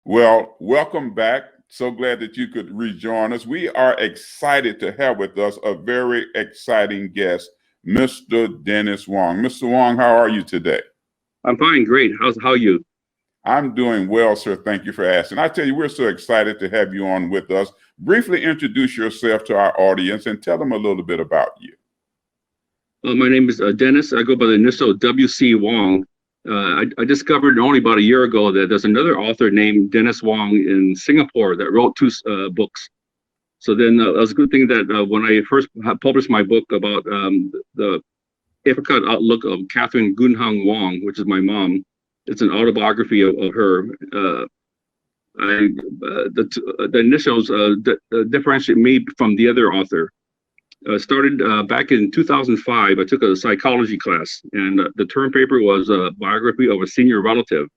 Well, welcome back. So glad that you could rejoin us. We are excited to have with us a very exciting guest, Mr. Dennis Wong. Mr. Wong, how are you today? I'm fine, great. How are you? I'm doing well, sir. Thank you for asking. I tell you, we're so excited to have you on with us. Briefly introduce yourself to our audience and tell them a little bit about you. My name is Dennis. I go by the initial W.C. Wong. I discovered only about a year ago that there's another author named Dennis Wong in Singapore that wrote two books. So then it was a good thing that when I first published my book about the Apricot outlook of Katherine Wong, which is my mom, it's an autobiography of her. The initials differentiate me from the other author. Started back in 2005. I took a psychology class, and the term paper was a biography of a senior relative.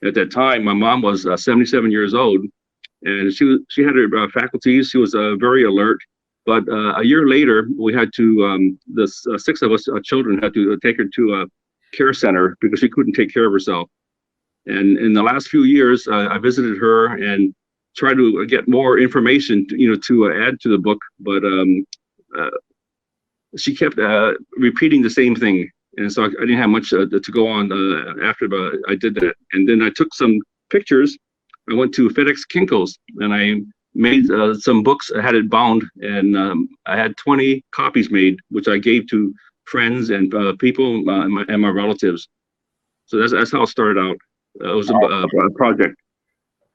At that time, my mom was 77 years old, and she had her faculties. She was very alert. But a year later, we had to the six of us children had to take her to a care center because she couldn't take care of herself. And in the last few years, I visited her and tried to get more information, to add to the book. But she kept repeating the same thing, and so I didn't have much to go on after I did that. And then I took some pictures. I went to FedEx Kinko's and I made some books. I had it bound, and I had 20 copies made, which I gave to friends and people and my relatives. So that's how it started out. It was a project.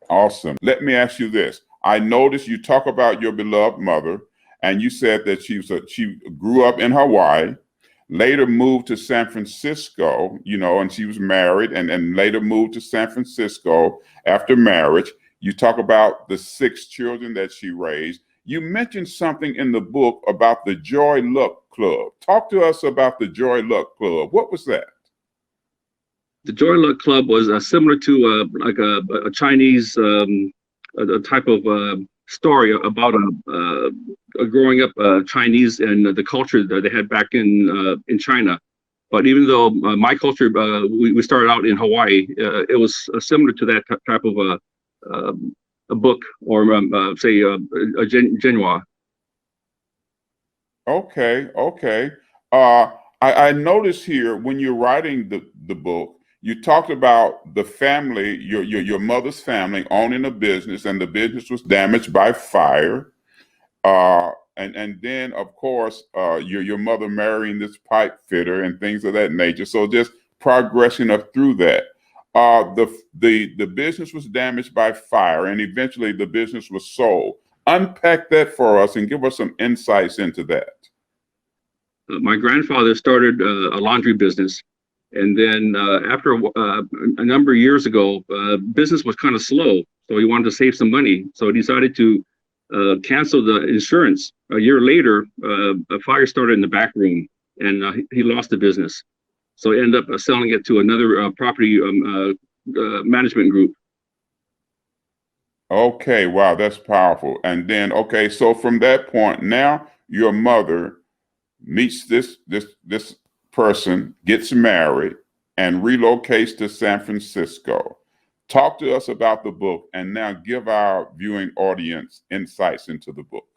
Awesome. Let me ask you this. I noticed you talk about your beloved mother, and you said that she grew up in Hawaii, later moved to San Francisco, and she was married, and later moved to San Francisco after marriage. You talk about the 6 children that she raised. You mentioned something in the book about the Joy Luck Club. Talk to us about the Joy Luck Club. What was that? The Joy Luck Club was similar to like a Chinese a type of story about a growing up Chinese and the culture that they had back in China. But even though my culture, we started out in Hawaii, it was similar to that type of a book, or say a Genua. Okay. I noticed here when you're writing the book, you talked about the family, your mother's family owning a business, and the business was damaged by fire. And then, of course, your mother marrying this pipe fitter and things of that nature. So just progressing up through that. The business was damaged by fire, and eventually the business was sold. Unpack that for us and give us some insights into that. My grandfather started a laundry business. And then after a number of years ago, business was kind of slow. So he wanted to save some money. So he decided to cancel the insurance. A year later, a fire started in the back room, and he lost the business. So he ended up selling it to another property management group. Okay, wow, that's powerful. And then, okay, so from that point, now your mother meets this person, gets married, and relocates to San Francisco. Talk to us about the book, and now give our viewing audience insights into the book.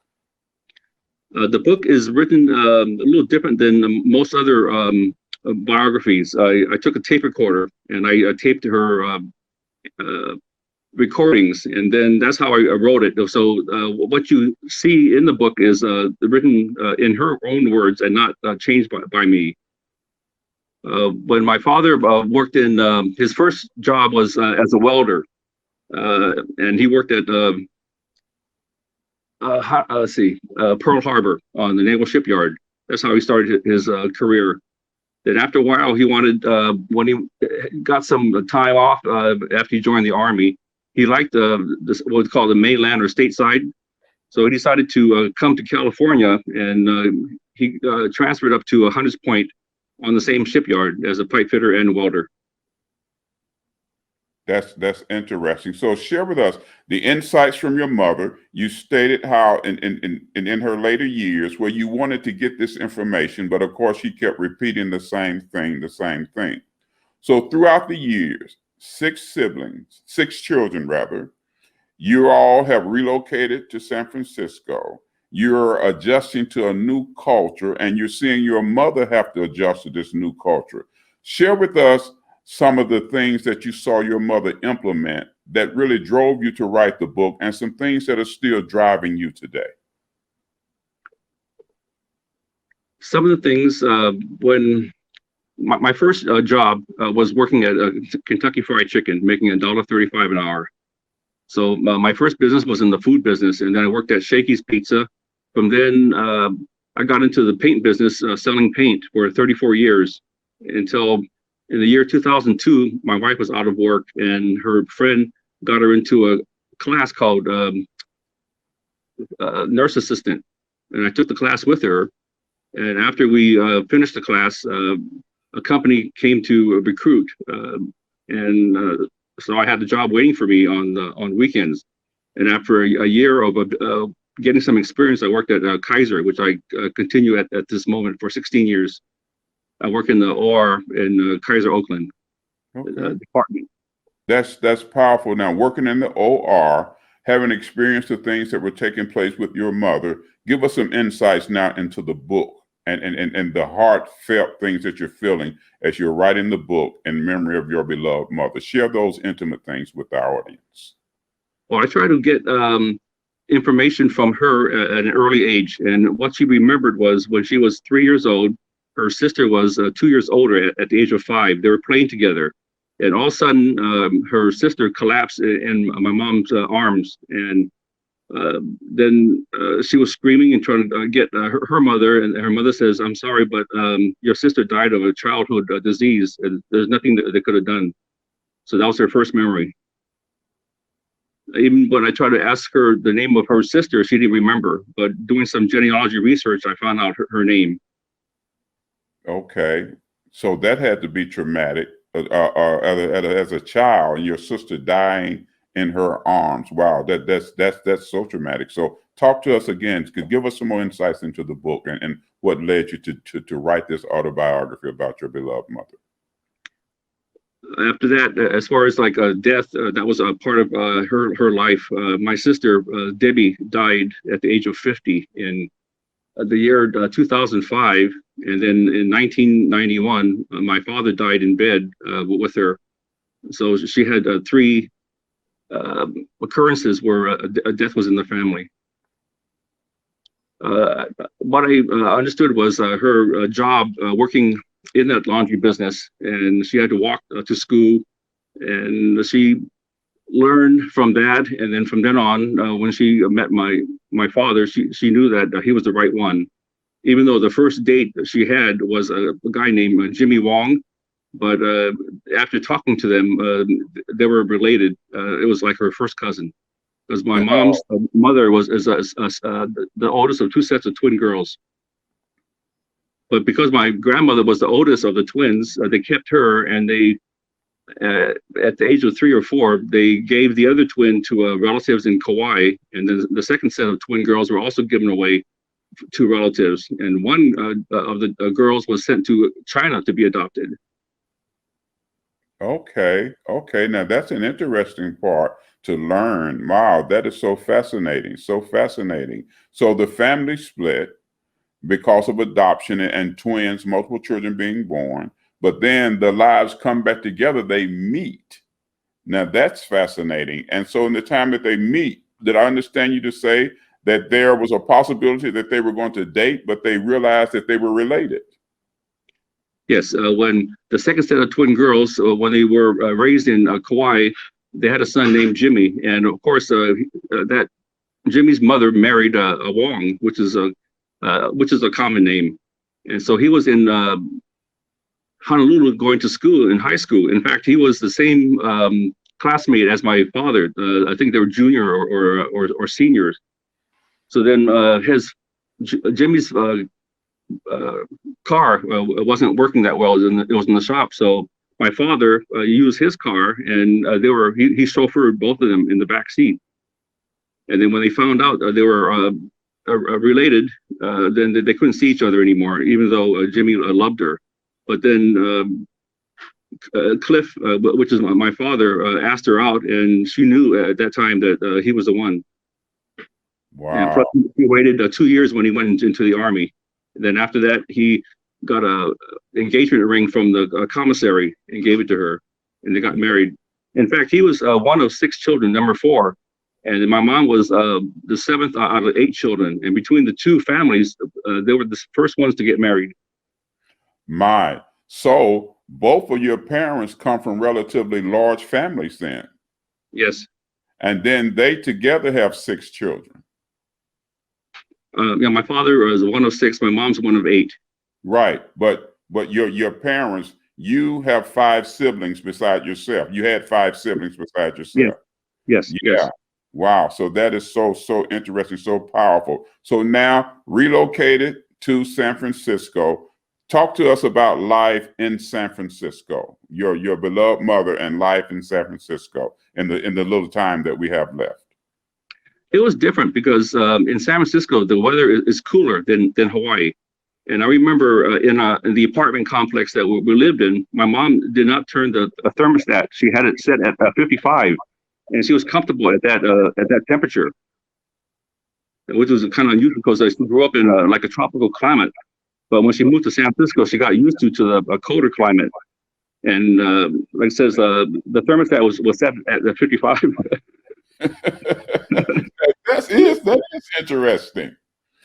The book is written a little different than most other biographies. I took a tape recorder and I taped her recordings, and then that's how I wrote it. So what you see in the book is written in her own words and not changed by me. When my father worked in, his first job was as a welder, and he worked at Pearl Harbor on the Naval Shipyard. That's how he started his career. Then after a while, he wanted, when he got some time off after he joined the Army, he liked what's called the mainland or stateside. So he decided to come to California, and he transferred up to Hunters Point on the same shipyard as a pipe fitter and welder. That's interesting. So share with us the insights from your mother. You stated how in her later years where you wanted to get this information, but of course she kept repeating the same thing. So throughout the years, six children rather. You all have relocated to San Francisco. You're adjusting to a new culture, and you're seeing your mother have to adjust to this new culture. Share with us some of the things that you saw your mother implement that really drove you to write the book, and some things that are still driving you today. Some of the things, when my first job was working at Kentucky Fried Chicken, making $1.35 an hour. So my first business was in the food business, and then I worked at Shakey's Pizza. From then, I got into the paint business, selling paint for 34 years, until in the year 2002, my wife was out of work, and her friend got her into a class called Nurse Assistant, and I took the class with her. And after we finished the class, a company came to recruit, and so I had the job waiting for me on weekends. And after a year of getting some experience, I worked at Kaiser, which I continue at this moment for 16 years. I work in the OR in Kaiser, Oakland, department. That's powerful. Now, working in the OR, having experienced the things that were taking place with your mother, give us some insights now into the book and the heartfelt things that you're feeling as you're writing the book in memory of your beloved mother. Share those intimate things with our audience. Well, I try to get information from her at an early age. And what she remembered was when she was 3 years old, her sister was 2 years older at the age of 5. They were playing together. And all of a sudden, her sister collapsed in my mom's arms. And then she was screaming and trying to get her mother. And her mother says, "I'm sorry, but your sister died of a childhood disease. And there's nothing that they could have done." So that was her first memory. Even when I tried to ask her the name of her sister, she didn't remember. But doing some genealogy research, I found out her name. Okay. So that had to be traumatic. As a child, and your sister dying in her arms. Wow, that's so traumatic. So talk to us again. Could give us some more insights into the book and what led you to write this autobiography about your beloved mother. After that, as far as like death, that was a part of her life. My sister Debbie died at the age of 50 in the year 2005. And then in 1991, my father died in bed with her. So she had 3 occurrences where a death was in the family. What I understood was her job working in that laundry business, and she had to walk to school, and she learned from that. And then from then on, when she met my father, she knew that he was the right one. Even though the first date that she had was a guy named Jimmy Wong, but after talking to them, they were related. It was like her first cousin, because my mom's mother was the oldest of 2 sets of twin girls. But because my grandmother was the oldest of the twins, they kept her, and they, at the age of 3 or 4, they gave the other twin to relatives in Kauai, and then the second set of twin girls were also given away to relatives, and one of the girls was sent to China to be adopted. Okay. Now that's an interesting part to learn. Wow, that is so fascinating. So fascinating. So the family split because of adoption and twins, multiple children being born, but then the lives come back together. They meet. Now that's fascinating. And so in the time that they meet, did I understand you to say that there was a possibility that they were going to date, but they realized that they were related? Yes, when the second set of twin girls, when they were raised in Kauai, they had a son named Jimmy, and of course, that Jimmy's mother married a Wong, which is a common name, and so he was in Honolulu going to school in high school. In fact, he was the same classmate as my father. I think they were junior or seniors. So then Jimmy's car wasn't working that well. It was in the shop. So my father used his car, and he chauffeured both of them in the back seat. And then when they found out they were related, then they couldn't see each other anymore, even though Jimmy loved her. But then Cliff, which is my father, asked her out, and she knew at that time that he was the one. And plus, Wow. he waited 2 years when he went into the army. And then after that, he got a engagement ring from the commissary and gave it to her, and they got married. In fact, he was one of 6 children, number 4, and my mom was the 7th out of 8 children. And between the 2 families, they were the first ones to get married. So both of your parents come from relatively large families then. Yes. And then they together have 6 children. Yeah, my father was one of 6. My mom's one of 8. Right, but your parents, you have 5 siblings beside yourself. You had 5 siblings beside yourself. Yes. Yeah. Yes. Wow. So that is so interesting, so powerful. So now relocated to San Francisco. Talk to us about life in San Francisco. Your beloved mother and life in San Francisco in the little time that we have left. It was different because in San Francisco the weather is cooler than Hawaii. And I remember in the apartment complex that we lived in, my mom did not turn the thermostat. She had it set at 55, and she was comfortable at that temperature, which was kind of unusual because she grew up in like a tropical climate. But when she moved to San Francisco, she got used to a colder climate. And like it says, the thermostat was set at 55. That is interesting.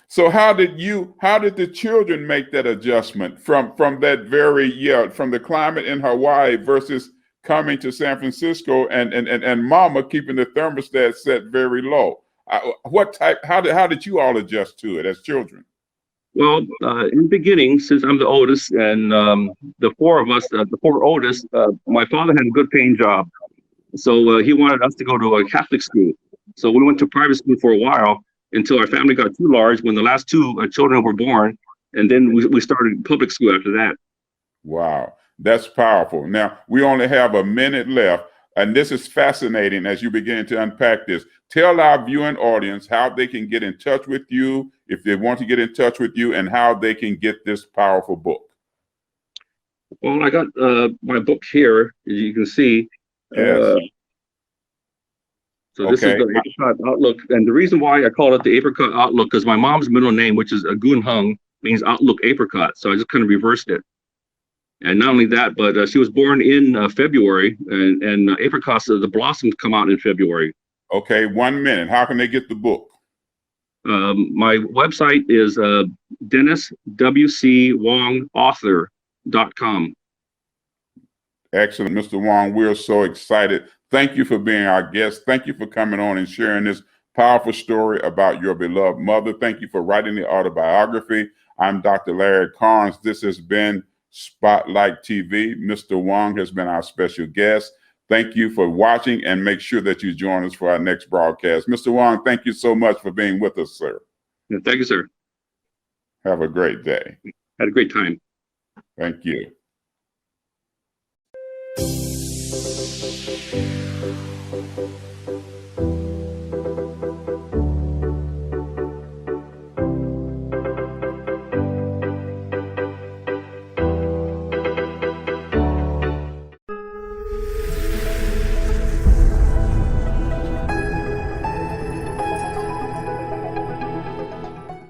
So how did the children make that adjustment from that from the climate in Hawaii versus coming to San Francisco and mama keeping the thermostat set very low? How did you all adjust to it as children? Well, in the beginning, since I'm the oldest, and the 4 of us, the 4 oldest, my father had a good paying job. So he wanted us to go to a Catholic school. So we went to private school for a while until our family got too large when the last 2 children were born. And then we started public school after that. Wow, that's powerful. Now, we only have a minute left, and this is fascinating as you begin to unpack this. Tell our viewing audience how they can get in touch with you, if they want to get in touch with you, and how they can get this powerful book. Well, I got my book here, as you can see. Yes. So this is the Apricot Outlook. And the reason why I call it the Apricot Outlook, because my mom's middle name, which is Agun Hung, means Outlook Apricot. So I just kind of reversed it. And not only that, but she was born in February, and apricots, the blossoms come out in February. Okay, 1 minute. How can they get the book? My website is DennisWCWongAuthor.com. Excellent, Mr. Wong. We're so excited. Thank you for being our guest. Thank you for coming on and sharing this powerful story about your beloved mother. Thank you for writing the autobiography. I'm Dr. Larry Carnes. This has been Spotlight TV. Mr. Wong has been our special guest. Thank you for watching, and make sure that you join us for our next broadcast. Mr. Wong, thank you so much for being with us, sir. Yeah, thank you, sir. Have a great day. Had a great time. Thank you.